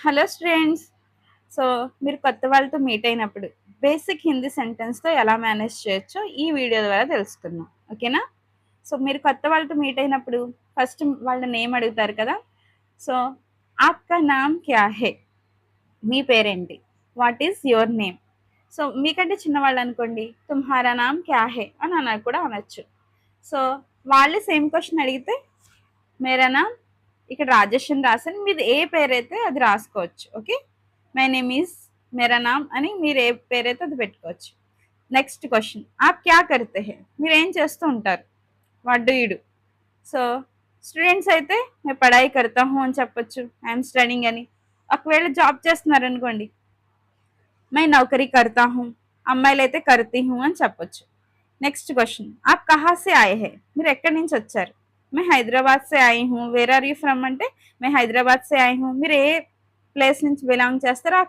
Hello students. So మీరు కొత్త వాళ్ళతో మీట్ అయినప్పుడు బేసిక్ హిందీ సెంటెన్స్తో ఎలా మేనేజ్ చేయొచ్చో ఈ వీడియో ద్వారా తెలుసుకుందాం. ఓకేనా? సో మీరు కొత్త వాళ్ళతో మీట్ అయినప్పుడు ఫస్ట్ వాళ్ళ నేమ్ అడుగుతారు కదా. సో ఆప్కా నామ్ క్యా హే, మీ పేరేంటి, what is your name. So మీకంటే చిన్నవాళ్ళు అనుకోండి, తుమ్హారా నామ్ క్యా హే అని అలా కూడా అనొచ్చు. సో వాళ్ళే సేమ్ క్వశ్చన్ అడిగితే మేరా నామ్, ఇక్కడ రాజేష్ అని రాసాను, మీరు ఏ పేరైతే అది రాసుకోవచ్చు. ఓకే, మై నేమ్ ఈజ్ మేరా నామ్ అని మీరు ఏ పేరైతే అది పెట్టుకోవచ్చు. నెక్స్ట్ క్వశ్చన్, ఆప్ క్యా కర్తే హే, మీరు ఏం చేస్తూ ఉంటారు, what do you do. So students అయితే మేము పడాయి కర్తా హూ అని చెప్పొచ్చు, ఐఎమ్ స్టడింగ్ అని. ఒకవేళ జాబ్ చేస్తున్నారు అనుకోండి, మై నౌకరీ కర్తా హూ, అమ్మాయిలు అయితే కర్తీ హూ అని చెప్పొచ్చు. నెక్స్ట్ క్వశ్చన్, ఆప్ కహా సే ఆయే హే, మీరు ఎక్కడి నుంచి వచ్చారు. मैं హైదరాబాద్ సే ఆయి హూ, వేర్ ఆర్ యూ ఫ్రమ్ అంటే मैं హైదరాబాద్ సే ఆయి హూ, మీరు ఏ ప్లేస్ నుంచి బిలాంగ్ చేస్తారో